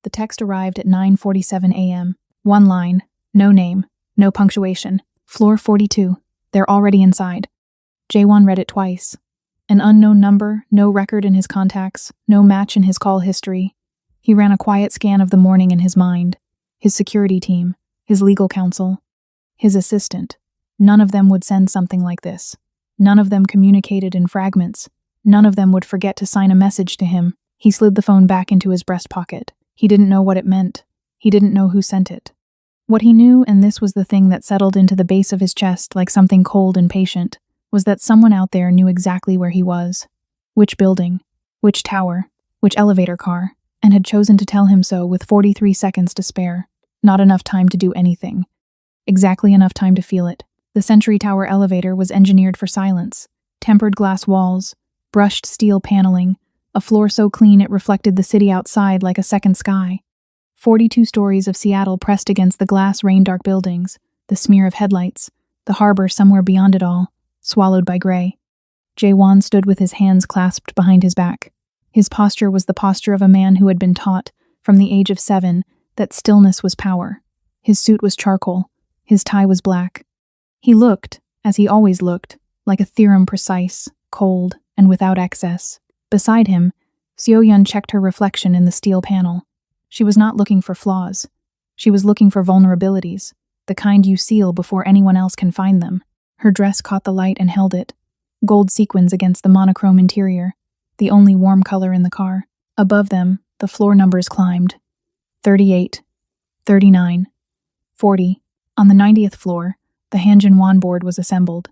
The text arrived at 9:47 a.m. One line, no name, no punctuation. Floor 42. They're already inside. Jaewon read it twice. An unknown number, no record in his contacts, no match in his call history. He ran a quiet scan of the morning in his mind. His security team, his legal counsel, his assistant. None of them would send something like this. None of them communicated in fragments. None of them would forget to sign a message to him. He slid the phone back into his breast pocket. He didn't know what it meant. He didn't know who sent it. What he knew, and this was the thing that settled into the base of his chest like something cold and patient, was that someone out there knew exactly where he was, which building, which tower, which elevator car, and had chosen to tell him so with 43 seconds to spare. Not enough time to do anything. Exactly enough time to feel it. The Century Tower elevator was engineered for silence. Tempered glass walls, brushed steel paneling, a floor so clean it reflected the city outside like a second sky. 42 stories of Seattle pressed against the glass rain-dark buildings, the smear of headlights, the harbor somewhere beyond it all, swallowed by gray. Jaewon stood with his hands clasped behind his back. His posture was the posture of a man who had been taught, from the age of 7, that stillness was power. His suit was charcoal. His tie was black. He looked, as he always looked, like a theorem precise, cold, and without excess. Beside him, Seo-yeon checked her reflection in the steel panel. She was not looking for flaws. She was looking for vulnerabilities, the kind you seal before anyone else can find them. Her dress caught the light and held it. Gold sequins against the monochrome interior, the only warm color in the car. Above them, the floor numbers climbed. 38, 39, 40. On the 90th floor, the Hanjin-Wan board was assembled.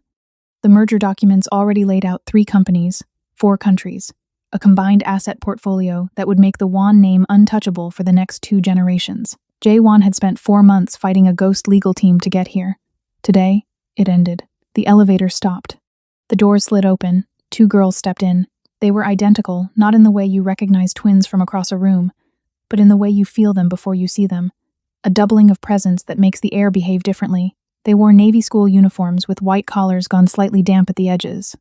The merger documents already laid out 3 companies, 4 countries, a combined asset portfolio that would make the Wan name untouchable for the next 2 generations. Jaewon had spent 4 months fighting a ghost legal team to get here. Today, it ended. The elevator stopped. The doors slid open. 2 girls stepped in. They were identical, not in the way you recognize twins from across a room, but in the way you feel them before you see them. A doubling of presence that makes the air behave differently. They wore Navy school uniforms with white collars gone slightly damp at the edges.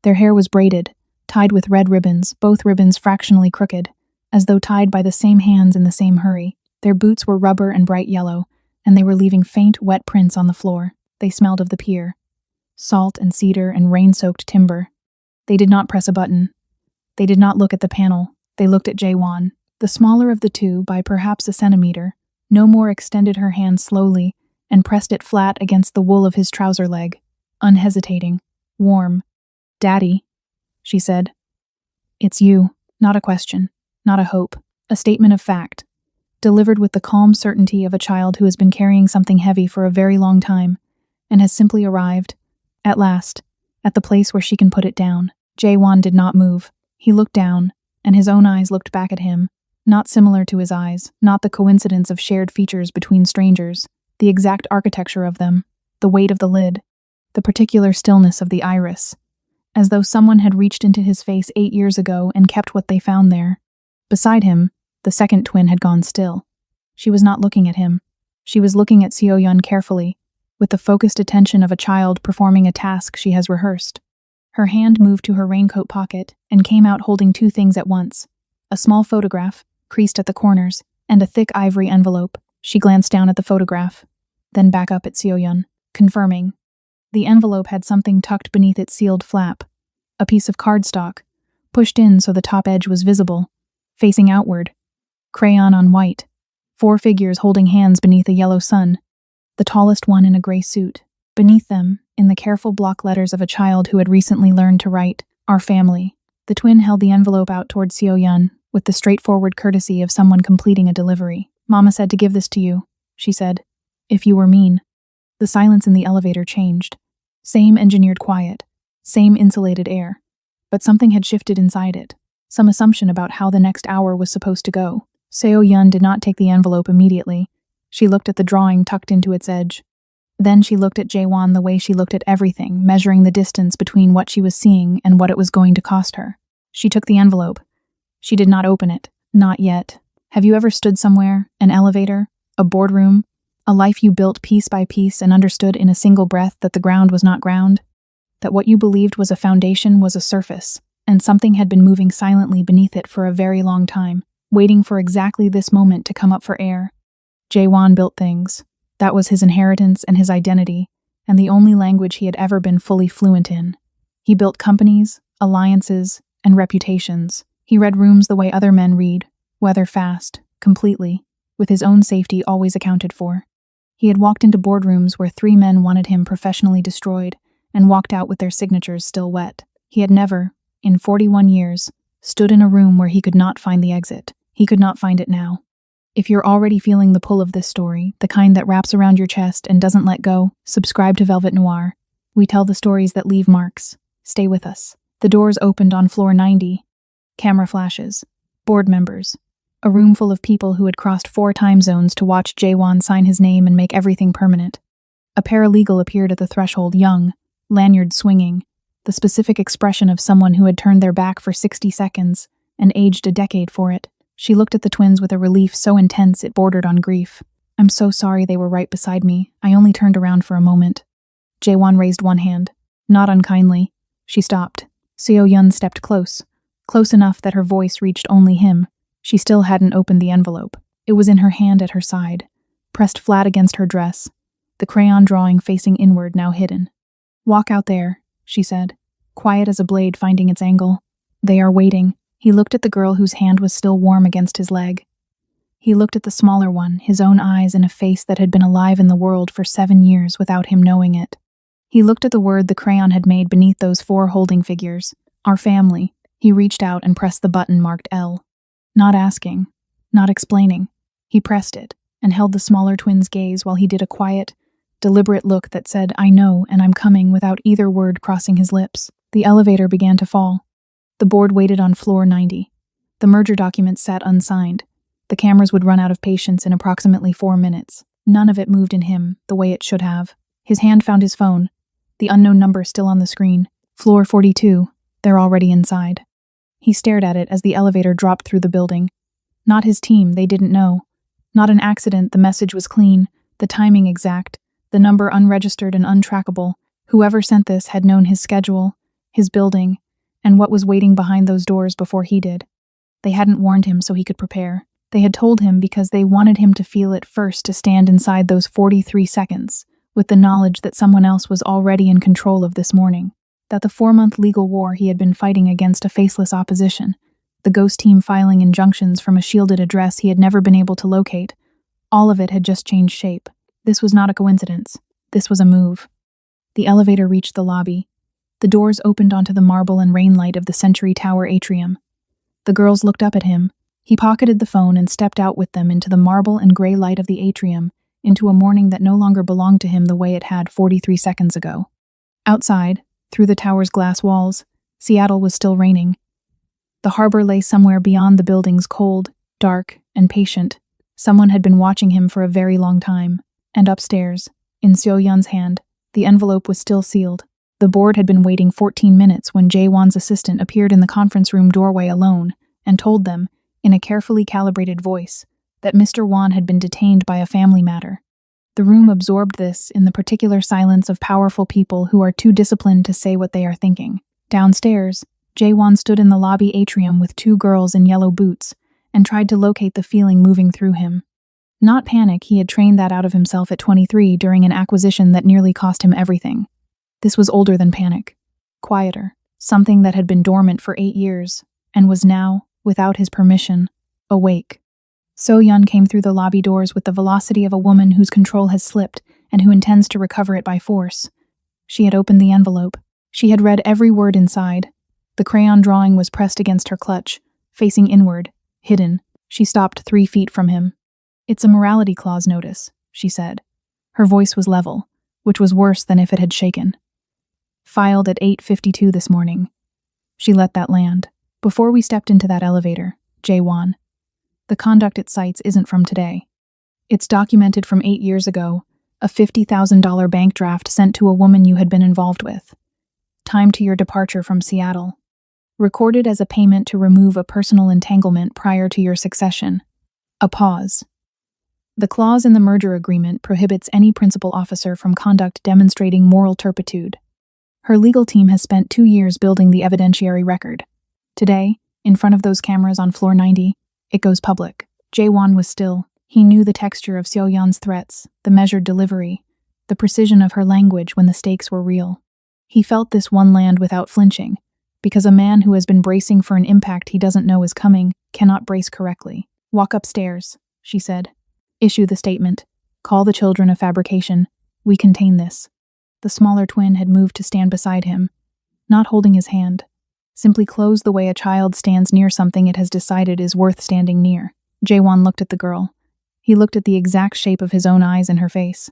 Their hair was braided, tied with red ribbons, both ribbons fractionally crooked, as though tied by the same hands in the same hurry. Their boots were rubber and bright yellow, and they were leaving faint, wet prints on the floor. They smelled of the pier. Salt and cedar and rain-soaked timber. They did not press a button. They did not look at the panel. They looked at Jaewon. The smaller of the 2, by perhaps a centimeter, no more extended her hand slowly and pressed it flat against the wool of his trouser leg. Unhesitating. Warm. "Daddy," she said. "It's you." Not a question. Not a hope. A statement of fact. Delivered with the calm certainty of a child who has been carrying something heavy for a very long time and has simply arrived, at last, at the place where she can put it down. Jaewon did not move. He looked down, and his own eyes looked back at him. Not similar to his eyes, not the coincidence of shared features between strangers, the exact architecture of them, the weight of the lid, the particular stillness of the iris, as though someone had reached into his face 8 years ago and kept what they found there. Beside him, the second twin had gone still. She was not looking at him. She was looking at Seo-yeon carefully, with the focused attention of a child performing a task she has rehearsed. Her hand moved to her raincoat pocket and came out holding 2 things at once: a small photograph, creased at the corners, and a thick ivory envelope. She glanced down at the photograph, then back up at Seo-yeon, confirming. The envelope had something tucked beneath its sealed flap, a piece of cardstock, pushed in so the top edge was visible, facing outward, crayon on white, 4 figures holding hands beneath a yellow sun, the tallest one in a gray suit. Beneath them, in the careful block letters of a child who had recently learned to write, "Our family." The twin held the envelope out toward Seo-yeon with the straightforward courtesy of someone completing a delivery. "Mama said to give this to you," she said. "If you were mean." The silence in the elevator changed. Same engineered quiet, same insulated air, but something had shifted inside it, some assumption about how the next hour was supposed to go. Seo-yeon did not take the envelope immediately. She looked at the drawing tucked into its edge. Then she looked at Jaewon the way she looked at everything, measuring the distance between what she was seeing and what it was going to cost her. She took the envelope. She did not open it. Not yet. Have you ever stood somewhere, an elevator, a boardroom, a life you built piece by piece and understood in a single breath that the ground was not ground? That what you believed was a foundation was a surface, and something had been moving silently beneath it for a very long time. waiting for exactly this moment to come up for air. Jaewon built things. That was his inheritance and his identity, and the only language he had ever been fully fluent in. He built companies, alliances, and reputations. He read rooms the way other men read, whether fast, completely, with his own safety always accounted for. He had walked into boardrooms where 3 men wanted him professionally destroyed and walked out with their signatures still wet. He had never, in 41 years, stood in a room where he could not find the exit. He could not find it now. If you're already feeling the pull of this story, the kind that wraps around your chest and doesn't let go, subscribe to Velvet Noir. We tell the stories that leave marks. Stay with us. The doors opened on floor 90. Camera flashes. Board members. A room full of people who had crossed 4 time zones to watch Jaewon sign his name and make everything permanent. A paralegal appeared at the threshold, young, lanyard swinging, the specific expression of someone who had turned their back for 60 seconds and aged a decade for it. She looked at the twins with a relief so intense it bordered on grief. "I'm so sorry they were right beside me. I only turned around for a moment." Jaewon raised one hand. Not unkindly. She stopped. Seo-yun stepped close enough that her voice reached only him. She still hadn't opened the envelope. It was in her hand at her side, pressed flat against her dress, the crayon drawing facing inward, now hidden. "Walk out there," she said, quiet as a blade finding its angle. "They are waiting." He looked at the girl whose hand was still warm against his leg. He looked at the smaller one, his own eyes in a face that had been alive in the world for 7 years without him knowing it. He looked at the word the crayon had made beneath those 4 holding figures. "Our family." He reached out and pressed the button marked L. Not asking, not explaining. He pressed it and held the smaller twin's gaze while he did a quiet, deliberate look that said, "I know, and I'm coming," without either word crossing his lips. The elevator began to fall. The board waited on floor 90. The merger documents sat unsigned. The cameras would run out of patience in approximately 4 minutes. None of it moved in him the way it should have. His hand found his phone, the unknown number still on the screen. Floor 42. They're already inside. He stared at it as the elevator dropped through the building. Not his team, they didn't know. Not an accident, the message was clean, the timing exact, the number unregistered and untrackable. Whoever sent this had known his schedule, his building, and what was waiting behind those doors before he did. They hadn't warned him so he could prepare. They had told him because they wanted him to feel it first, to stand inside those 43 seconds, with the knowledge that someone else was already in control of this morning. That the 4-month legal war he had been fighting against a faceless opposition, the ghost team filing injunctions from a shielded address he had never been able to locate, all of it had just changed shape. This was not a coincidence. This was a move. The elevator reached the lobby. The doors opened onto the marble and rain light of the Century Tower atrium. The girls looked up at him. He pocketed the phone and stepped out with them into the marble and gray light of the atrium, into a morning that no longer belonged to him the way it had 43 seconds ago. Outside, through the tower's glass walls, Seattle was still raining. The harbor lay somewhere beyond the buildings, cold, dark, and patient. Someone had been watching him for a very long time. And upstairs, in Seo-yun's hand, the envelope was still sealed. The board had been waiting 14 minutes when Jaewon's assistant appeared in the conference room doorway alone and told them, in a carefully calibrated voice, that Mr. Won had been detained by a family matter. The room absorbed this in the particular silence of powerful people who are too disciplined to say what they are thinking. Downstairs, Jaewon stood in the lobby atrium with 2 girls in yellow boots and tried to locate the feeling moving through him. Not panic, he had trained that out of himself at 23 during an acquisition that nearly cost him everything. This was older than panic. Quieter. Something that had been dormant for 8 years and was now, without his permission, awake. So-yun came through the lobby doors with the velocity of a woman whose control has slipped and who intends to recover it by force. She had opened the envelope. She had read every word inside. The crayon drawing was pressed against her clutch, facing inward, hidden. She stopped 3 feet from him. "It's a morality clause notice," she said. Her voice was level, which was worse than if it had shaken. "Filed at 8:52 this morning." She let that land. "Before we stepped into that elevator, Jaewon, the conduct it cites isn't from today. It's documented from 8 years ago, a $50,000 bank draft sent to a woman you had been involved with. Time to your departure from Seattle. Recorded as a payment to remove a personal entanglement prior to your succession." A pause. The clause in the merger agreement prohibits any principal officer from conduct demonstrating moral turpitude. Her legal team has spent 2 years building the evidentiary record. Today, in front of those cameras on floor 90, It goes public. Jae-won was still. He knew the texture of Seo-yeon's threats, the measured delivery, the precision of her language when the stakes were real. He felt this one land without flinching, because a man who has been bracing for an impact he doesn't know is coming cannot brace correctly. "Walk upstairs," she said. "Issue the statement. Call the children of fabrication. We contain this." The smaller twin had moved to stand beside him, not holding his hand, simply closed the way a child stands near something it has decided is worth standing near. Jae-won looked at the girl. He looked at the exact shape of his own eyes in her face.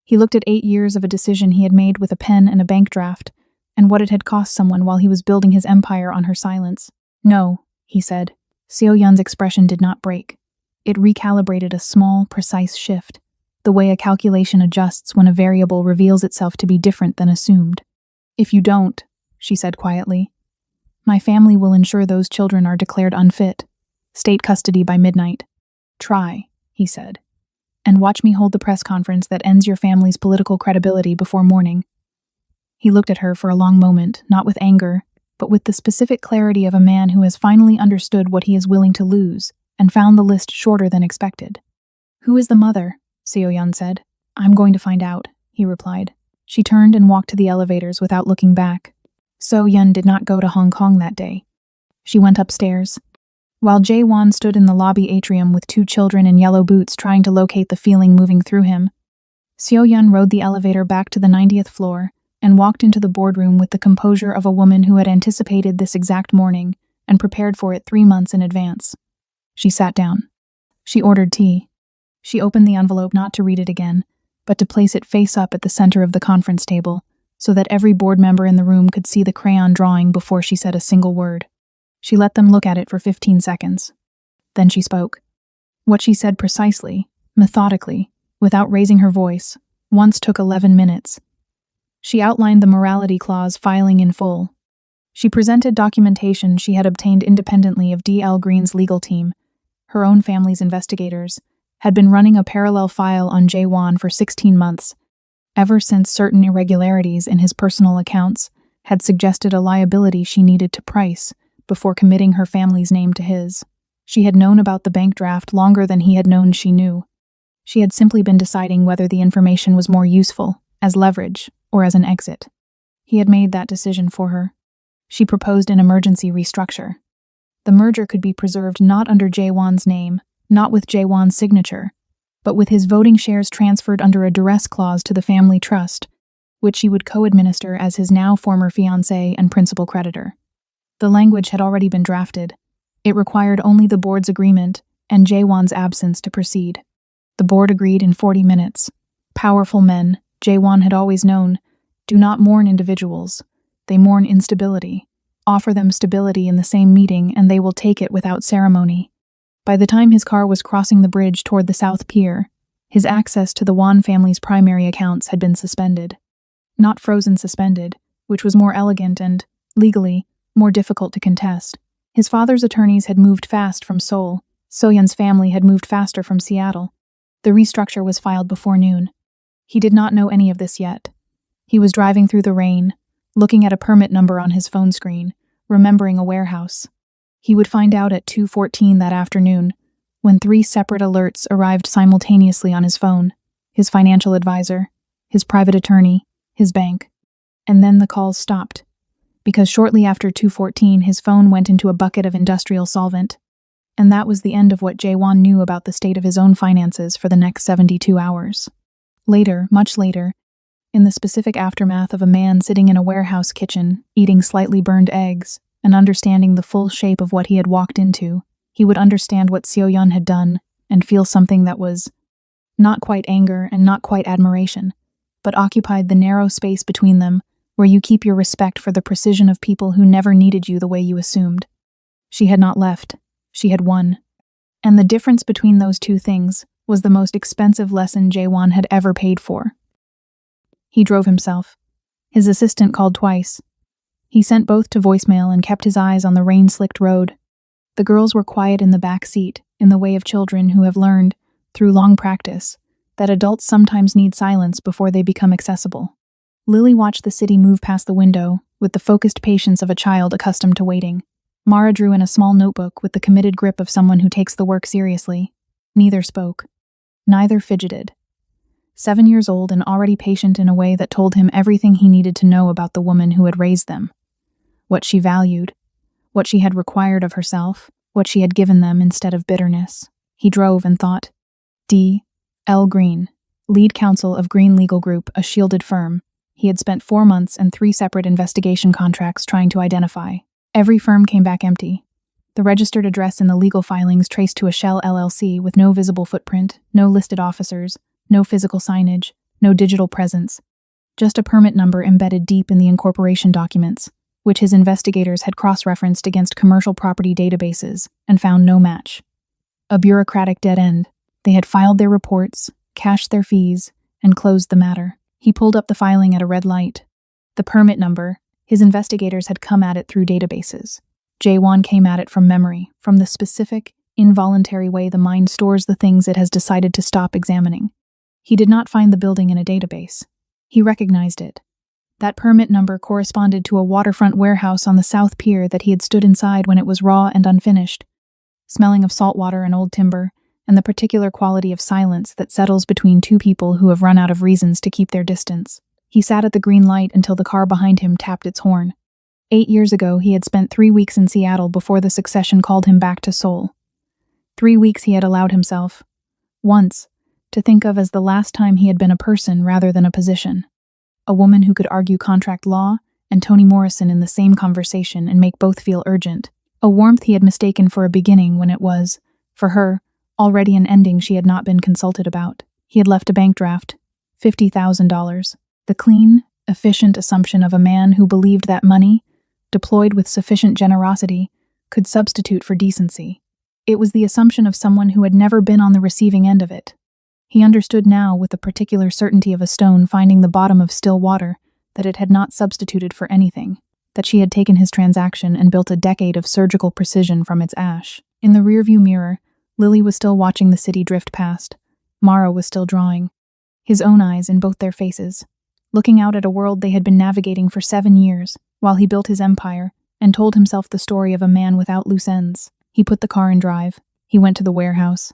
He looked at 8 years of a decision he had made with a pen and a bank draft, and what it had cost someone while he was building his empire on her silence. "No," he said. Seo-yeon's expression did not break. It recalibrated a small, precise shift, the way a calculation adjusts when a variable reveals itself to be different than assumed. "If you don't," she said quietly, "my family will ensure those children are declared unfit. State custody by midnight." "Try," he said, "and watch me hold the press conference that ends your family's political credibility before morning." He looked at her for a long moment, not with anger, but with the specific clarity of a man who has finally understood what he is willing to lose, and found the list shorter than expected. "Who is the mother?" Seo-yeon said. "I'm going to find out," he replied. She turned and walked to the elevators without looking back. Seo-yeon did not go to Hong Kong that day. She went upstairs. While Jae-won stood in the lobby atrium with 2 children in yellow boots trying to locate the feeling moving through him, Seo-yeon rode the elevator back to the 90th floor and walked into the boardroom with the composure of a woman who had anticipated this exact morning and prepared for it 3 months in advance. She sat down. She ordered tea. She opened the envelope not to read it again, but to place it face up at the center of the conference table, so that every board member in the room could see the crayon drawing before she said a single word. She let them look at it for 15 seconds. Then she spoke. What she said precisely, methodically, without raising her voice, once took 11 minutes. She outlined the morality clause filing in full. She presented documentation she had obtained independently of D.L. Green's legal team. Her own family's investigators had been running a parallel file on Jae-won for 16 months, ever since certain irregularities in his personal accounts had suggested a liability she needed to price before committing her family's name to his. She had known about the bank draft longer than he had known she knew. She had simply been deciding whether the information was more useful, as leverage, or as an exit. He had made that decision for her. She proposed an emergency restructure. The merger could be preserved not under Jae-won's name, not with Jae-won's signature, but with his voting shares transferred under a duress clause to the family trust, which she would co-administer as his now former fiancé and principal creditor. The language had already been drafted. It required only the board's agreement and Jae-won's absence to proceed. The board agreed in 40 minutes. Powerful men, Jae-won had always known, do not mourn individuals. They mourn instability. Offer them stability in the same meeting and they will take it without ceremony. By the time his car was crossing the bridge toward the South Pier, his access to the Won family's primary accounts had been suspended. Not frozen, suspended, which was more elegant and, legally, more difficult to contest. His father's attorneys had moved fast from Seoul. Seo-yeon's family had moved faster from Seattle. The restructure was filed before noon. He did not know any of this yet. He was driving through the rain, looking at a permit number on his phone screen, remembering a warehouse. He would find out at 2:14 that afternoon, when 3 separate alerts arrived simultaneously on his phone: his financial advisor, his private attorney, his bank. And then the calls stopped, because shortly after 2:14 his phone went into a bucket of industrial solvent. And that was the end of what Jae-won knew about the state of his own finances for the next 72 hours. Later, much later, in the specific aftermath of a man sitting in a warehouse kitchen, eating slightly burned eggs, and understanding the full shape of what he had walked into, he would understand what Seo-yeon had done and feel something that was not quite anger and not quite admiration, but occupied the narrow space between them where you keep your respect for the precision of people who never needed you the way you assumed. She had not left. She had won. And the difference between those two things was the most expensive lesson Jae-won had ever paid for. He drove himself. His assistant called twice. He sent both to voicemail and kept his eyes on the rain-slicked road. The girls were quiet in the back seat, in the way of children who have learned, through long practice, that adults sometimes need silence before they become accessible. Lily watched the city move past the window with the focused patience of a child accustomed to waiting. Mara drew in a small notebook with the committed grip of someone who takes the work seriously. Neither spoke. Neither fidgeted. 7 years old and already patient in a way that told him everything he needed to know about the woman who had raised them. What she valued, what she had required of herself, what she had given them instead of bitterness. He drove and thought. D. L. Green, lead counsel of Green Legal Group, a shielded firm. He had spent 4 months and 3 separate investigation contracts trying to identify. Every firm came back empty. The registered address in the legal filings traced to a shell LLC with no visible footprint, no listed officers, no physical signage, no digital presence. Just a permit number embedded deep in the incorporation documents, which his investigators had cross-referenced against commercial property databases and found no match. A bureaucratic dead end. They had filed their reports, cashed their fees, and closed the matter. He pulled up the filing at a red light. The permit number, his investigators had come at it through databases. Jaewon came at it from memory, from the specific, involuntary way the mind stores the things it has decided to stop examining. He did not find the building in a database. He recognized it. That permit number corresponded to a waterfront warehouse on the South Pier that he had stood inside when it was raw and unfinished, smelling of salt water and old timber, and the particular quality of silence that settles between two people who have run out of reasons to keep their distance. He sat at the green light until the car behind him tapped its horn. 8 years ago, he had spent 3 weeks in Seattle before the succession called him back to Seoul. 3 weeks he had allowed himself, once, to think of as the last time he had been a person rather than a position. A woman who could argue contract law and Toni Morrison in the same conversation and make both feel urgent. A warmth he had mistaken for a beginning when it was, for her, already an ending she had not been consulted about. He had left a bank draft, $50,000. The clean, efficient assumption of a man who believed that money, deployed with sufficient generosity, could substitute for decency. It was the assumption of someone who had never been on the receiving end of it. He understood now with the particular certainty of a stone finding the bottom of still water that it had not substituted for anything, that she had taken his transaction and built a decade of surgical precision from its ash. In the rearview mirror, Lily was still watching the city drift past. Mara was still drawing. His own eyes in both their faces, looking out at a world they had been navigating for 7 years, while he built his empire and told himself the story of a man without loose ends. He put the car in drive. He went to the warehouse.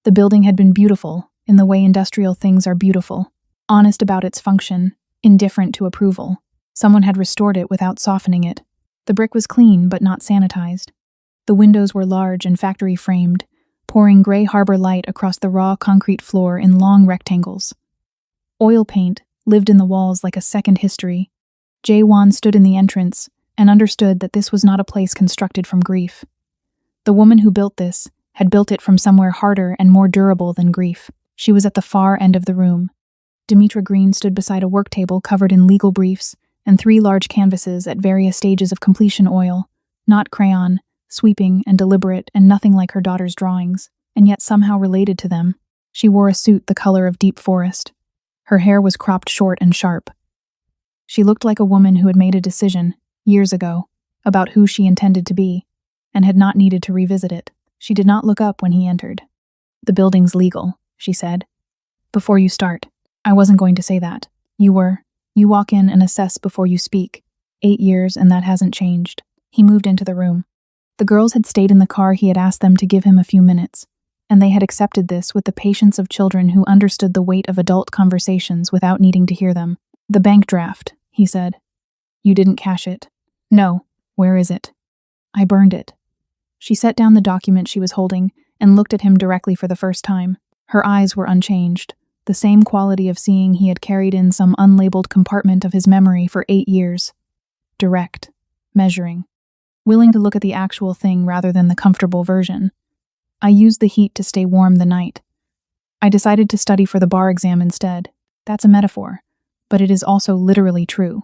The building had been beautiful, in the way industrial things are beautiful, honest about its function, indifferent to approval. Someone had restored it without softening it. The brick was clean but not sanitized. The windows were large and factory-framed, pouring gray harbor light across the raw concrete floor in long rectangles. Oil paint lived in the walls like a second history. Jaewon stood in the entrance and understood that this was not a place constructed from grief. The woman who built this had built it from somewhere harder and more durable than grief. She was at the far end of the room. Demetra Green stood beside a work table covered in legal briefs and 3 large canvases at various stages of completion oil, not crayon, sweeping and deliberate and nothing like her daughter's drawings, and yet somehow related to them. She wore a suit the color of deep forest. Her hair was cropped short and sharp. She looked like a woman who had made a decision, years ago, about who she intended to be, and had not needed to revisit it. She did not look up when he entered. "The building's legal," she said. "Before you start, I wasn't going to say that. You walk in and assess before you speak. 8 years and that hasn't changed." He moved into the room. The girls had stayed in the car. He had asked them to give him a few minutes, and they had accepted this with the patience of children who understood the weight of adult conversations without needing to hear them. "The bank draft," he said. "You didn't cash it." "No. Where is it?" "I burned it." She set down the document she was holding and looked at him directly for the first time. Her eyes were unchanged, the same quality of seeing he had carried in some unlabeled compartment of his memory for 8 years. Direct, measuring, willing to look at the actual thing rather than the comfortable version. "I used the heat to stay warm the night. I decided to study for the bar exam instead. That's a metaphor, but it is also literally true."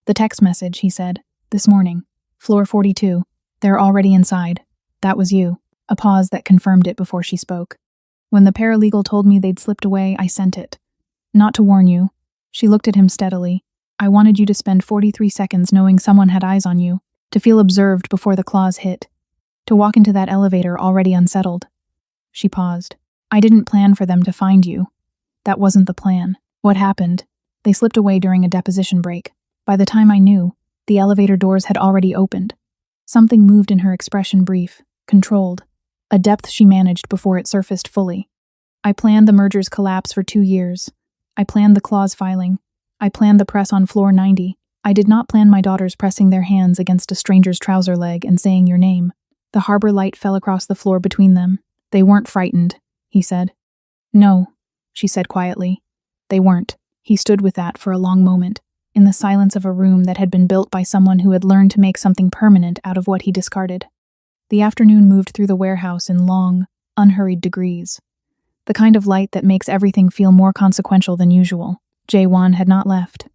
"The text message," he said, "this morning. Floor 42. They're already inside. That was you." A pause that confirmed it before she spoke. "When the paralegal told me they'd slipped away, I sent it. Not to warn you." She looked at him steadily. "I wanted you to spend 43 seconds knowing someone had eyes on you, to feel observed before the claws hit, to walk into that elevator already unsettled." She paused. "I didn't plan for them to find you. That wasn't the plan. What happened? They slipped away during a deposition break. By the time I knew, the elevator doors had already opened. Something moved in her expression, brief, controlled, a depth she managed before it surfaced fully. I planned the merger's collapse for 2 years. I planned the clause filing. I planned the press on floor 90. I did not plan my daughters pressing their hands against a stranger's trouser leg and saying your name. The harbor light fell across the floor between them. They weren't frightened, he said. No, she said quietly. They weren't. He stood with that for a long moment, in the silence of a room that had been built by someone who had learned to make something permanent out of what he discarded. The afternoon moved through the warehouse in long, unhurried degrees. The kind of light that makes everything feel more consequential than usual. Jae-won had not left.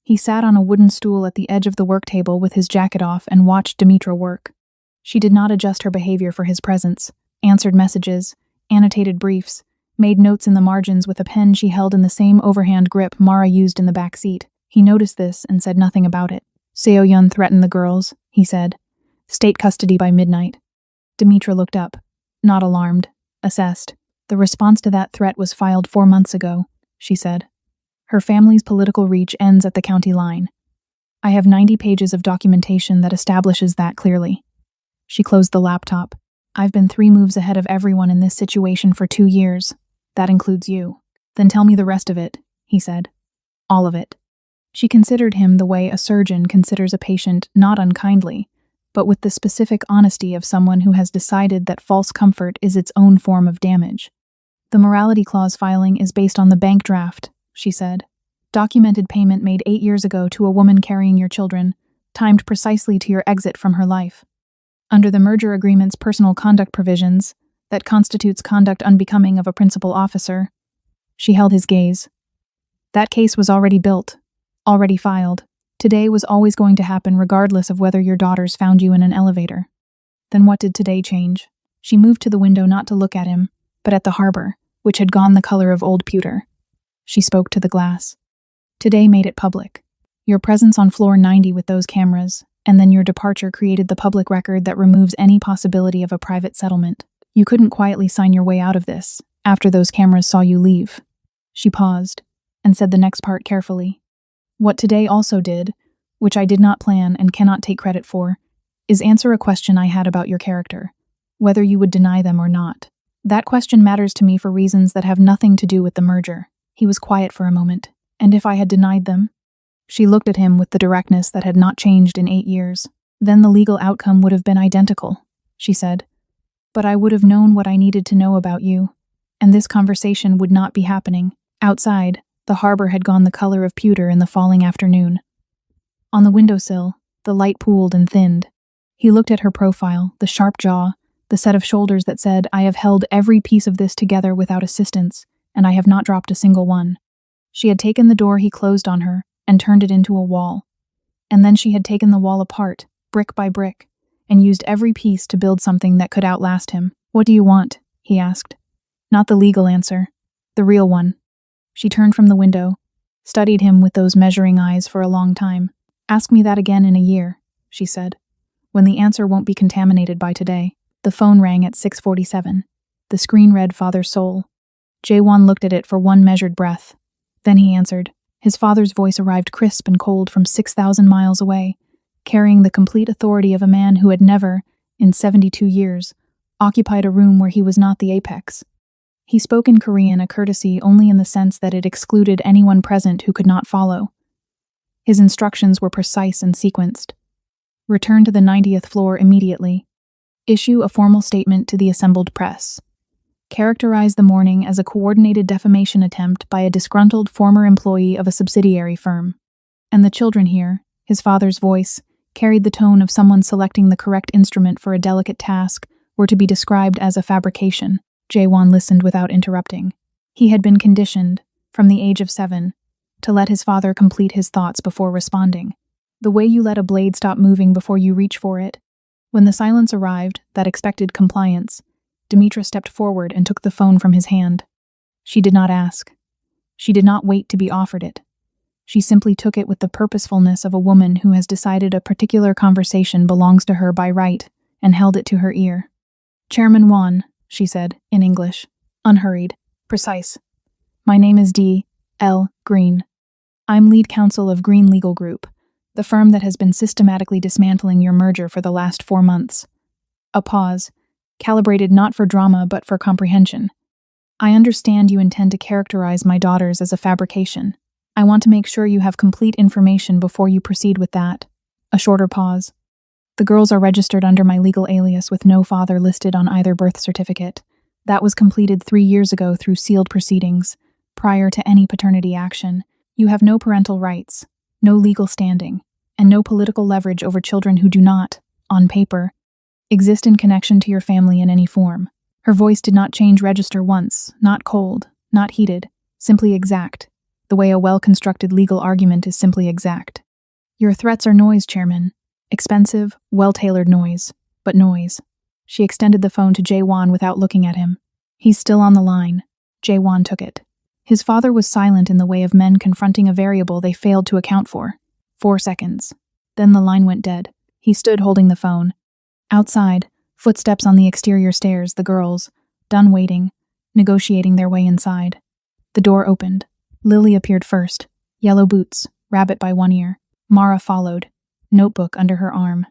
He sat on a wooden stool at the edge of the work table with his jacket off and watched Dimitra work. She did not adjust her behavior for his presence, answered messages, annotated briefs, made notes in the margins with a pen she held in the same overhand grip Mara used in the back seat. He noticed this and said nothing about it. Seo-yun threatened the girls, he said. State custody by midnight. Dimitra looked up, not alarmed, assessed. The response to that threat was filed 4 months ago, she said. Her family's political reach ends at the county line. I have 90 pages of documentation that establishes that clearly. She closed the laptop. I've been 3 moves ahead of everyone in this situation for 2 years. That includes you. Then tell me the rest of it, he said. All of it. She considered him the way a surgeon considers a patient, not unkindly, but with the specific honesty of someone who has decided that false comfort is its own form of damage. The morality clause filing is based on the bank draft, she said. Documented payment made 8 years ago to a woman carrying your children, timed precisely to your exit from her life. Under the merger agreement's personal conduct provisions, that constitutes conduct unbecoming of a principal officer. She held his gaze. That case was already built, already filed. Today was always going to happen regardless of whether your daughters found you in an elevator. Then what did today change? She moved to the window not to look at him, but at the harbor, which had gone the color of old pewter. She spoke to the glass. Today made it public. Your presence on floor 90 with those cameras, and then your departure created the public record that removes any possibility of a private settlement. You couldn't quietly sign your way out of this, after those cameras saw you leave. She paused, and said the next part carefully. What today also did, which I did not plan and cannot take credit for, is answer a question I had about your character, whether you would deny them or not. That question matters to me for reasons that have nothing to do with the merger. He was quiet for a moment. And if I had denied them? She looked at him with the directness that had not changed in 8 years. Then the legal outcome would have been identical, she said. But I would have known what I needed to know about you, and this conversation would not be happening. Outside, the harbor had gone the color of pewter in the falling afternoon. On the windowsill, the light pooled and thinned. He looked at her profile, the sharp jaw, the set of shoulders that said, I have held every piece of this together without assistance, and I have not dropped a single one. She had taken the door he closed on her and turned it into a wall. And then she had taken the wall apart, brick by brick, and used every piece to build something that could outlast him. What do you want? He asked. Not the legal answer, the real one. She turned from the window, studied him with those measuring eyes for a long time. Ask me that again in a year, she said, when the answer won't be contaminated by today. The phone rang at 6:47. The screen read Father Soul. Jae-won looked at it for one measured breath. Then he answered. His father's voice arrived crisp and cold from 6,000 miles away, carrying the complete authority of a man who had never, in 72 years, occupied a room where he was not the apex. He spoke in Korean, a courtesy only in the sense that it excluded anyone present who could not follow. His instructions were precise and sequenced. Return to the 90th floor immediately. Issue a formal statement to the assembled press. Characterize the morning as a coordinated defamation attempt by a disgruntled former employee of a subsidiary firm. And the children here, his father's voice, carried the tone of someone selecting the correct instrument for a delicate task, were to be described as a fabrication. Jae-won listened without interrupting. He had been conditioned, from the age of 7, to let his father complete his thoughts before responding. The way you let a blade stop moving before you reach for it. When the silence arrived, that expected compliance, Dimitra stepped forward and took the phone from his hand. She did not ask. She did not wait to be offered it. She simply took it with the purposefulness of a woman who has decided a particular conversation belongs to her by right and held it to her ear. Chairman Won, she said, in English, unhurried, precise. My name is D. L. Green. I'm lead counsel of Green Legal Group, The firm that has been systematically dismantling your merger for the last 4 months. A pause, calibrated not for drama but for comprehension. I understand you intend to characterize my daughters as a fabrication. I want to make sure you have complete information before you proceed with that. A shorter pause. The girls are registered under my legal alias with no father listed on either birth certificate. That was completed 3 years ago through sealed proceedings, prior to any paternity action. You have no parental rights, no legal standing, and no political leverage over children who do not, on paper, exist in connection to your family in any form. Her voice did not change register once, not cold, not heated, simply exact, the way a well-constructed legal argument is simply exact. Your threats are noise, Chairman. Expensive, well-tailored noise, but noise. She extended the phone to Jae-won without looking at him. He's still on the line. Jae-won took it. His father was silent in the way of men confronting a variable they failed to account for. 4 seconds. Then the line went dead. He stood holding the phone. Outside, footsteps on the exterior stairs, the girls, done waiting, negotiating their way inside. The door opened. Lily appeared first. Yellow boots, rabbit by one ear. Mara followed, notebook under her arm.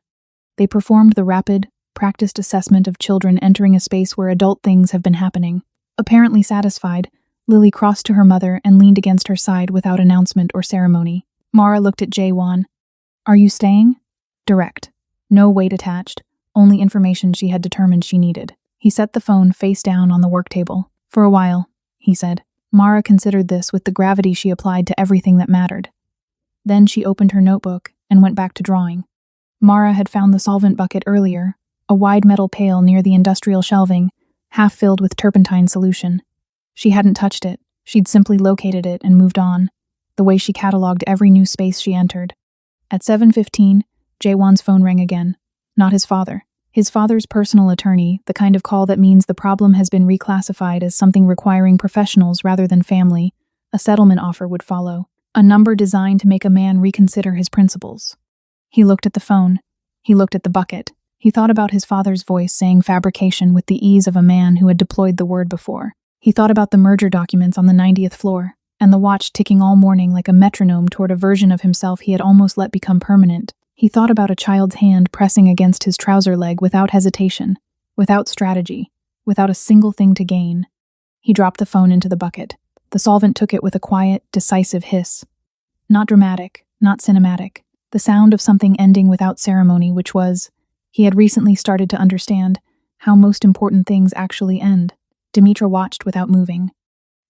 They performed the rapid, practiced assessment of children entering a space where adult things have been happening. Apparently satisfied, Lily crossed to her mother and leaned against her side without announcement or ceremony. Mara looked at Jae-won. Are you staying? Direct. No weight attached, only information she had determined she needed. He set the phone face down on the work table. For a while, he said. Mara considered this with the gravity she applied to everything that mattered. Then she opened her notebook and went back to drawing. Mara had found the solvent bucket earlier, a wide metal pail near the industrial shelving, half filled with turpentine solution. She hadn't touched it, she'd simply located it and moved on, the way she catalogued every new space she entered. At 7:15, Jae-won's phone rang again. Not his father. His father's personal attorney, the kind of call that means the problem has been reclassified as something requiring professionals rather than family. A settlement offer would follow. A number designed to make a man reconsider his principles. He looked at the phone. He looked at the bucket. He thought about his father's voice saying fabrication with the ease of a man who had deployed the word before. He thought about the merger documents on the 90th floor, and the watch ticking all morning like a metronome toward a version of himself he had almost let become permanent. He thought about a child's hand pressing against his trouser leg without hesitation, without strategy, without a single thing to gain. He dropped the phone into the bucket. The solvent took it with a quiet, decisive hiss. Not dramatic, not cinematic. The sound of something ending without ceremony, which was, he had recently started to understand, how most important things actually end. Dimitra watched without moving.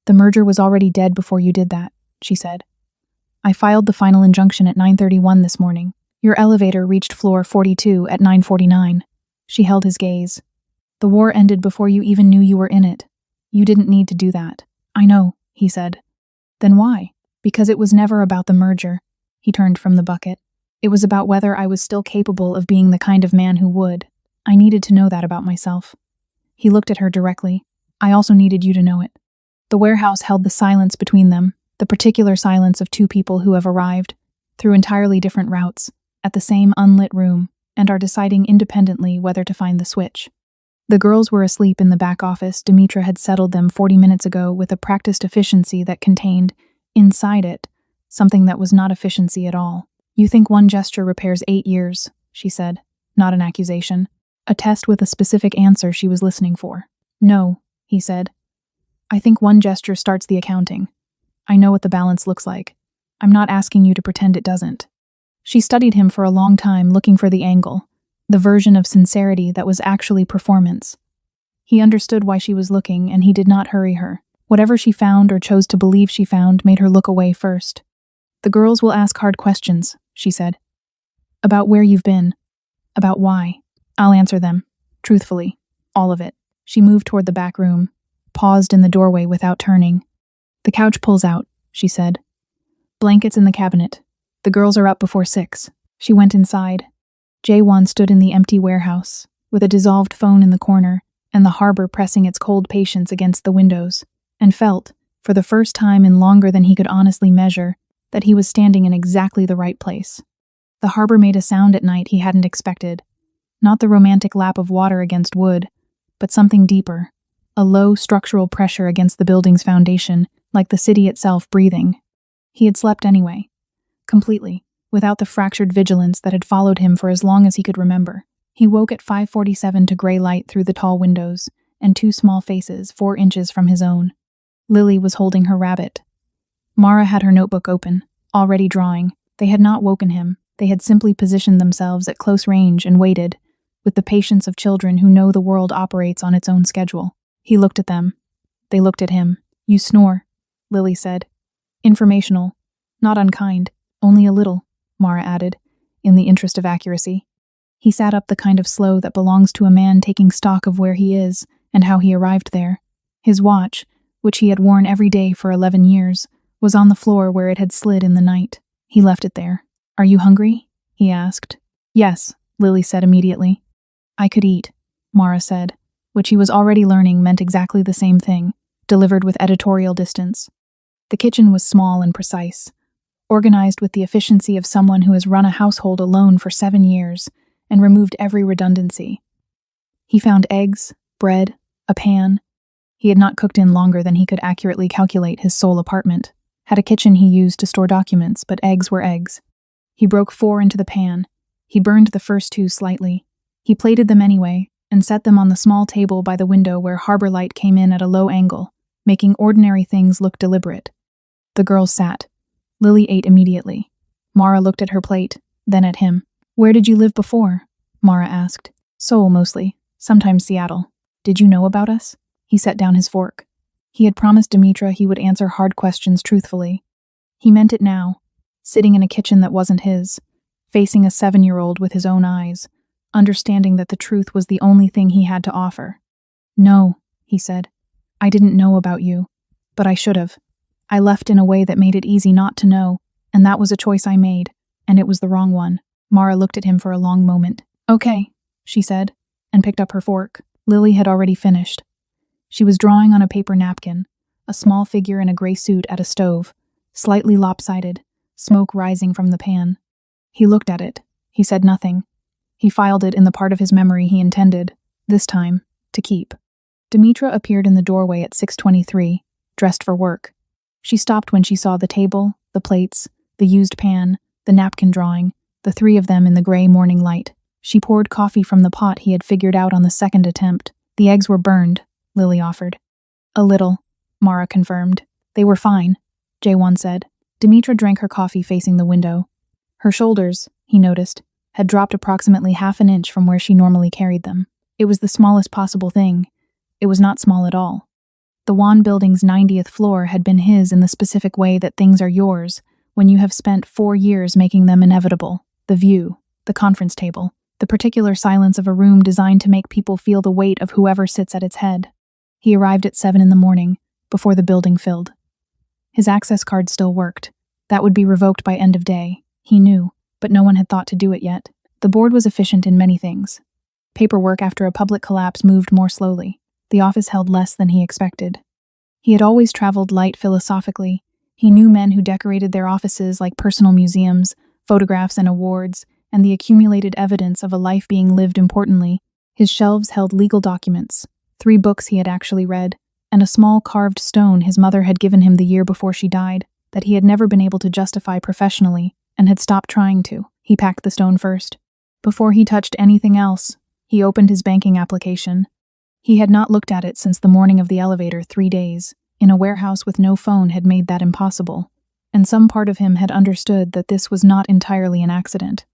The merger was already dead before you did that, she said. I filed the final injunction at 9:31 this morning. Your elevator reached floor 42 at 9:49. She held his gaze. The war ended before you even knew you were in it. You didn't need to do that. I know, he said. Then why? Because it was never about the merger. He turned from the bucket. It was about whether I was still capable of being the kind of man who would. I needed to know that about myself. He looked at her directly. I also needed you to know it. The warehouse held the silence between them, the particular silence of two people who have arrived, through entirely different routes, at the same unlit room, and are deciding independently whether to find the switch. The girls were asleep in the back office. Dimitra had settled them 40 minutes ago with a practiced efficiency that contained, inside it, something that was not efficiency at all. You think one gesture repairs 8 years, she said, not an accusation. A test with a specific answer she was listening for. No, he said. I think one gesture starts the accounting. I know what the balance looks like. I'm not asking you to pretend it doesn't. She studied him for a long time, looking for the angle, the version of sincerity that was actually performance. He understood why she was looking, and he did not hurry her. Whatever she found or chose to believe she found made her look away first. The girls will ask hard questions, she said. About where you've been. About why. I'll answer them. Truthfully. All of it. She moved toward the back room, paused in the doorway without turning. The couch pulls out, she said. Blankets in the cabinet. The girls are up before 6. She went inside. Jae-won stood in the empty warehouse, with a dissolved phone in the corner, and the harbor pressing its cold patience against the windows, and felt, for the first time in longer than he could honestly measure, that he was standing in exactly the right place. The harbor made a sound at night he hadn't expected. Not the romantic lap of water against wood, but something deeper, a low structural pressure against the building's foundation, like the city itself breathing. He had slept anyway. Completely, without the fractured vigilance that had followed him for as long as he could remember. He woke at 5:47 to gray light through the tall windows, and two small faces 4 inches from his own. Lily was holding her rabbit. Mara had her notebook open, already drawing. They had not woken him. They had simply positioned themselves at close range and waited, with the patience of children who know the world operates on its own schedule. He looked at them. They looked at him. "You snore," Lily said. "Informational. Not unkind. Only a little," Mara added, in the interest of accuracy. He sat up, the kind of slow that belongs to a man taking stock of where he is and how he arrived there. His watch, which he had worn every day for 11 years, was on the floor where it had slid in the night. He left it there. "Are you hungry?" he asked. "Yes," Lily said immediately. "I could eat," Mara said, which he was already learning meant exactly the same thing, delivered with editorial distance. The kitchen was small and precise, organized with the efficiency of someone who has run a household alone for 7 years and removed every redundancy. He found eggs, bread, a pan. He had not cooked in longer than he could accurately calculate his sole apartment. Had a kitchen he used to store documents, but eggs were eggs. He broke 4 into the pan. He burned the first 2 slightly. He plated them anyway and set them on the small table by the window where harbor light came in at a low angle, making ordinary things look deliberate. The girls sat. Lily ate immediately. Mara looked at her plate, then at him. "Where did you live before?" Mara asked. "Seoul mostly, sometimes Seattle. Did you know about us?" He set down his fork. He had promised Dimitra he would answer hard questions truthfully. He meant it now, sitting in a kitchen that wasn't his, facing a 7-year-old with his own eyes, understanding that the truth was the only thing he had to offer. "No," he said. "I didn't know about you, but I should have. I left in a way that made it easy not to know, and that was a choice I made, and it was the wrong one." Mara looked at him for a long moment. "Okay," she said, and picked up her fork. Lily had already finished. She was drawing on a paper napkin, a small figure in a gray suit at a stove, slightly lopsided, smoke rising from the pan. He looked at it. He said nothing. He filed it in the part of his memory he intended, this time, to keep. Dimitra appeared in the doorway at 6:23, dressed for work. She stopped when she saw the table, the plates, the used pan, the napkin drawing, the 3 of them in the gray morning light. She poured coffee from the pot he had figured out on the second attempt. "The eggs were burned," Lily offered. "A little," Mara confirmed. "They were fine," Jaewon said. Dimitra drank her coffee facing the window. Her shoulders, he noticed, had dropped approximately half an inch from where she normally carried them. It was the smallest possible thing. It was not small at all. The Wan Building's 90th floor had been his in the specific way that things are yours when you have spent 4 years making them inevitable. The view, the conference table, the particular silence of a room designed to make people feel the weight of whoever sits at its head. He arrived at 7 in the morning, before the building filled. His access card still worked. That would be revoked by end of day, he knew, but no one had thought to do it yet. The board was efficient in many things. Paperwork after a public collapse moved more slowly. The office held less than he expected. He had always traveled light philosophically. He knew men who decorated their offices like personal museums, photographs and awards, and the accumulated evidence of a life being lived importantly. His shelves held legal documents, 3 books he had actually read, and a small carved stone his mother had given him the year before she died, that he had never been able to justify professionally and had stopped trying to. He packed the stone first. Before he touched anything else, he opened his banking application. He had not looked at it since the morning of the elevator 3 days. In a warehouse with no phone had made that impossible, and some part of him had understood that this was not entirely an accident.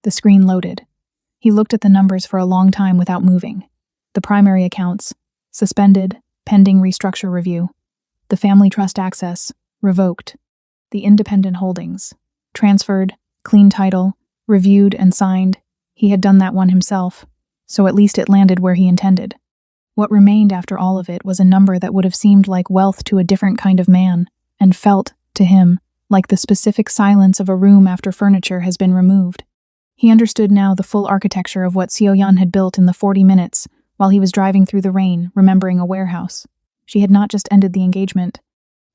The screen loaded. He looked at the numbers for a long time without moving. The primary accounts, suspended, pending restructure review. The family trust access, revoked. The independent holdings, transferred, clean title, reviewed and signed. He had done that one himself, so at least it landed where he intended. What remained after all of it was a number that would have seemed like wealth to a different kind of man, and felt, to him, like the specific silence of a room after furniture has been removed. He understood now the full architecture of what Seo-yeon had built in the 40 minutes while he was driving through the rain, remembering a warehouse. She had not just ended the engagement.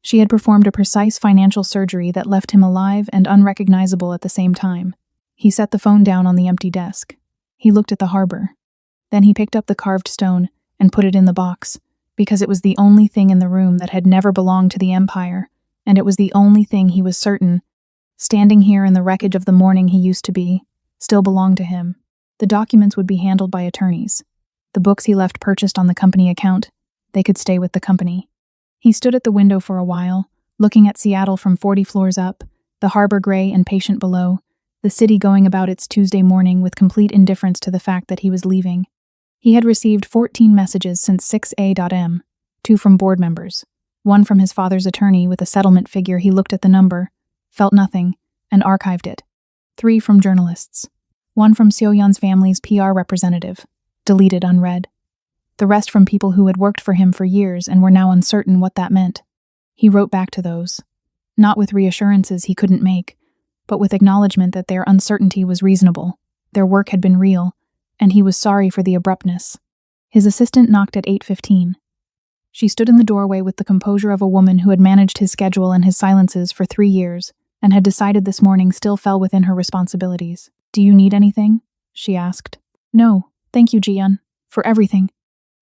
She had performed a precise financial surgery that left him alive and unrecognizable at the same time. He set the phone down on the empty desk. He looked at the harbor. Then he picked up the carved stone and put it in the box, because it was the only thing in the room that had never belonged to the Empire, and it was the only thing he was certain standing here in the wreckage of the morning he used to be, still belonged to him. The documents would be handled by attorneys. The books he left purchased on the company account, they could stay with the company. He stood at the window for a while, looking at Seattle from 40 floors up, the harbor gray and patient below, the city going about its Tuesday morning with complete indifference to the fact that he was leaving. He had received 14 messages since 6 a.m., 2 from board members, 1 from his father's attorney with a settlement figure. He looked at the number, felt nothing, and archived it. 3 from journalists, 1 from Seoyeon's family's PR representative, deleted unread. The rest from people who had worked for him for years and were now uncertain what that meant. He wrote back to those, not with reassurances he couldn't make, but with acknowledgement that their uncertainty was reasonable, their work had been real, and he was sorry for the abruptness. His assistant knocked at 8:15. She stood in the doorway with the composure of a woman who had managed his schedule and his silences for 3 years, and had decided this morning still fell within her responsibilities. "Do you need anything?" she asked. "No, thank you, Jiyeon, for everything."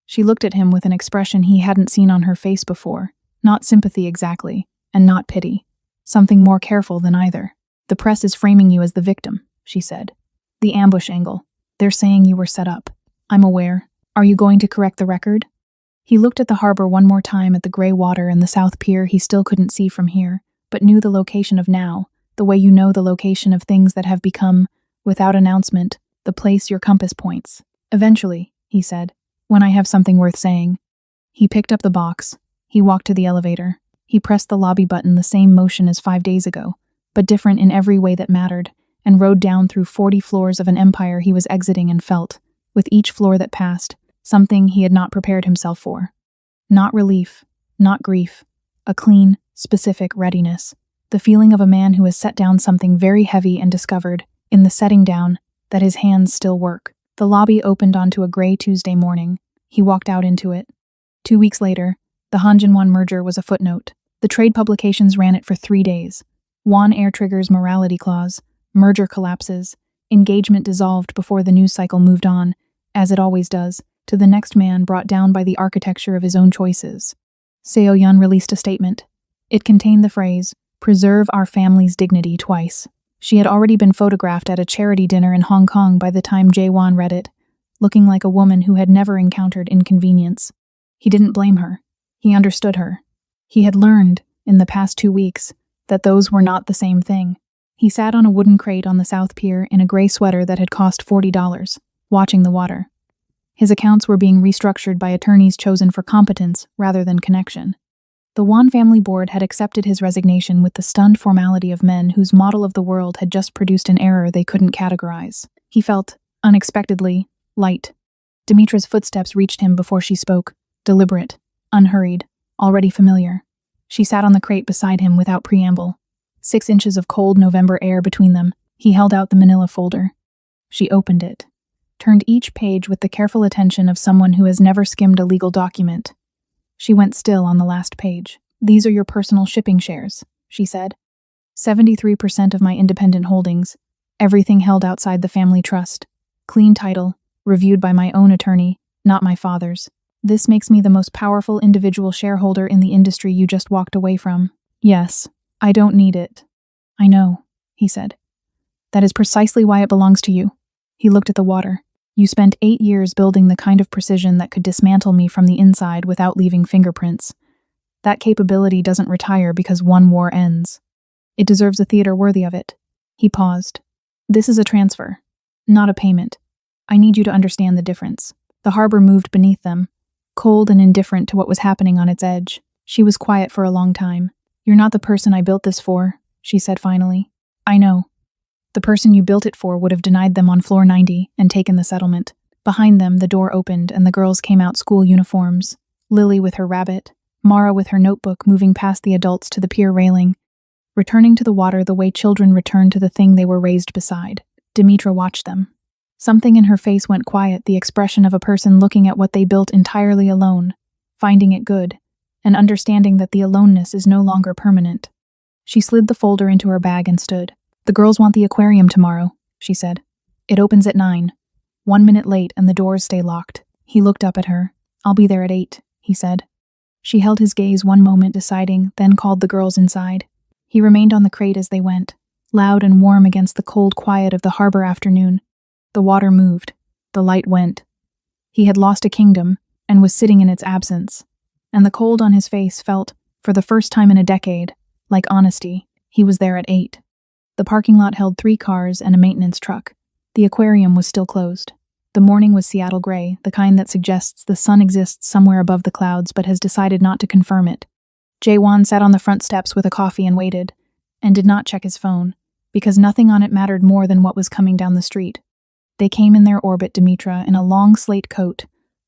She looked at him with an expression he hadn't seen on her face before, not sympathy exactly, and not pity, something more careful than either. "The press is framing you as the victim," she said. "The ambush angle. They're saying you were set up. I'm aware. Are you going to correct the record?" He looked at the harbor one more time at the gray water and the south pier he still couldn't see from here, but knew the location of now, the way you know the location of things that have become, without announcement, the place your compass points. "Eventually," he said, "when I have something worth saying." He picked up the box. He walked to the elevator. He pressed the lobby button, the same motion as 5 days ago, but different in every way that mattered, and rode down through 40 floors of an empire he was exiting and felt, with each floor that passed, something he had not prepared himself for. Not relief, not grief, a clean, specific readiness, the feeling of a man who has set down something very heavy and discovered, in the setting down, that his hands still work. The lobby opened onto a gray Tuesday morning. He walked out into it. 2 weeks later, the Hanjin-Won merger was a footnote. The trade publications ran it for 3 days. Won Air triggers morality clause, merger collapses, engagement dissolved before the news cycle moved on, as it always does, to the next man brought down by the architecture of his own choices. Seoyeon released a statement. It contained the phrase, "Preserve our family's dignity," twice. She had already been photographed at a charity dinner in Hong Kong by the time Jae-won read it, looking like a woman who had never encountered inconvenience. He didn't blame her. He understood her. He had learned, in the past 2 weeks, that those were not the same thing. He sat on a wooden crate on the South Pier in a gray sweater that had cost $40, watching the water. His accounts were being restructured by attorneys chosen for competence rather than connection. The Won family board had accepted his resignation with the stunned formality of men whose model of the world had just produced an error they couldn't categorize. He felt, unexpectedly, light. Demetra's footsteps reached him before she spoke, deliberate, unhurried, already familiar. She sat on the crate beside him without preamble. 6 inches of cold November air between them. He held out the manila folder. She opened it, turned each page with the careful attention of someone who has never skimmed a legal document. She went still on the last page. "These are your personal shipping shares," she said. 73% of my independent holdings, everything held outside the family trust. Clean title, reviewed by my own attorney, not my father's. This makes me the most powerful individual shareholder in the industry you just walked away from. Yes, I don't need it. "I know," he said. "That is precisely why it belongs to you." He looked at the water. "You spent 8 years building the kind of precision that could dismantle me from the inside without leaving fingerprints. That capability doesn't retire because one war ends. It deserves a theater worthy of it." He paused. "This is a transfer, not a payment. I need you to understand the difference." The harbor moved beneath them, cold and indifferent to what was happening on its edge. She was quiet for a long time. "You're not the person I built this for," she said finally. "I know. The person you built it for would have denied them on floor 90 and taken the settlement." Behind them, the door opened and the girls came out, school uniforms. Lily with her rabbit, Mara with her notebook, moving past the adults to the pier railing, returning to the water the way children return to the thing they were raised beside. Demetra watched them. Something in her face went quiet, the expression of a person looking at what they built entirely alone, finding it good, and understanding that the aloneness is no longer permanent. She slid the folder into her bag and stood. "The girls want the aquarium tomorrow," she said. "It opens at 9. 1 minute late and the doors stay locked." He looked up at her. "I'll be there at 8, he said. She held his gaze one moment, deciding, then called the girls inside. He remained on the crate as they went. loud and warm against the cold quiet of the harbor afternoon. The water moved. The light went. He had lost a kingdom and was sitting in its absence. And the cold on his face felt, for the first time in a decade, like honesty. He was there at 8. The parking lot held 3 cars and a maintenance truck. The aquarium was still closed. The morning was Seattle gray, the kind that suggests the sun exists somewhere above the clouds but has decided not to confirm it. Jae-won sat on the front steps with a coffee and waited, and did not check his phone, because nothing on it mattered more than what was coming down the street. They came in their orbit, Dimitra, in a long slate coat,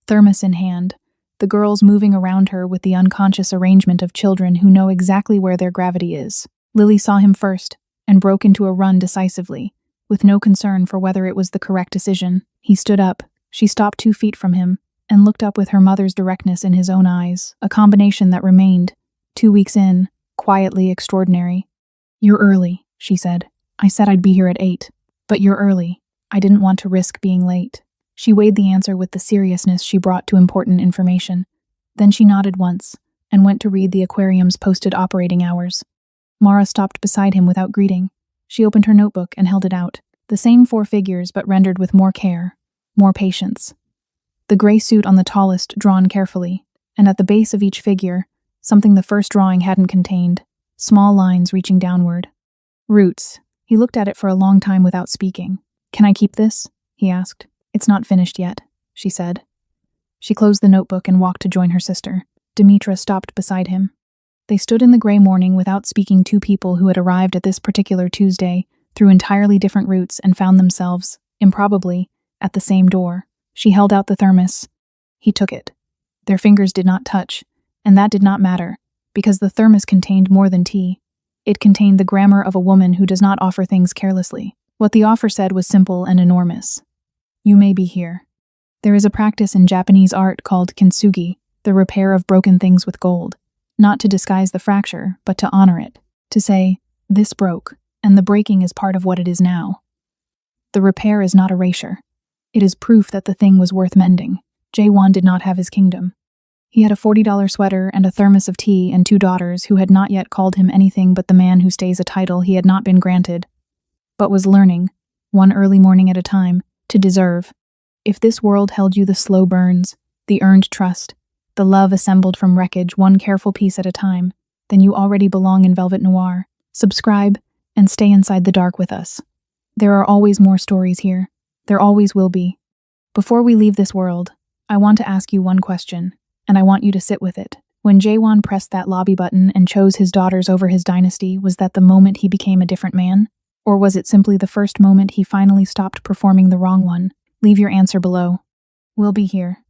thermos in hand, the girls moving around her with the unconscious arrangement of children who know exactly where their gravity is. Lily saw him first, and broke into a run decisively, with no concern for whether it was the correct decision. He stood up. She stopped 2 feet from him, and looked up with her mother's directness in his own eyes, a combination that remained, 2 weeks in, quietly extraordinary. "You're early," she said. "I said I'd be here at 8. But you're early. I didn't want to risk being late." She weighed the answer with the seriousness she brought to important information. Then she nodded once, and went to read the aquarium's posted operating hours. Mara stopped beside him without greeting. She opened her notebook and held it out. The same 4 figures, but rendered with more care, more patience. The gray suit on the tallest drawn carefully, and at the base of each figure, something the first drawing hadn't contained, small lines reaching downward. Roots. He looked at it for a long time without speaking. "Can I keep this?" he asked. "It's not finished yet," she said. She closed the notebook and walked to join her sister. Dimitra stopped beside him. They stood in the gray morning without speaking, 2 people who had arrived at this particular Tuesday through entirely different routes and found themselves, improbably, at the same door. She held out the thermos. He took it. Their fingers did not touch, and that did not matter, because the thermos contained more than tea. It contained the grammar of a woman who does not offer things carelessly. What the offer said was simple and enormous. "You may be here. There is a practice in Japanese art called kintsugi, the repair of broken things with gold. Not to disguise the fracture, but to honor it. To say, this broke, and the breaking is part of what it is now. The repair is not erasure. It is proof that the thing was worth mending." Jae-won did not have his kingdom. He had a $40 sweater and a thermos of tea and 2 daughters who had not yet called him anything but the man who stays a title he had not been granted, but was learning, one early morning at a time, to deserve. If this world held you the slow burns, the earned trust, the love assembled from wreckage, one careful piece at a time, then you already belong in Velvet Noir. Subscribe and stay inside the dark with us. There are always more stories here. There always will be. Before we leave this world, I want to ask you one question, and I want you to sit with it. When Jae-won pressed that lobby button and chose his daughters over his dynasty, was that the moment he became a different man? Or was it simply the first moment he finally stopped performing the wrong one? Leave your answer below. We'll be here.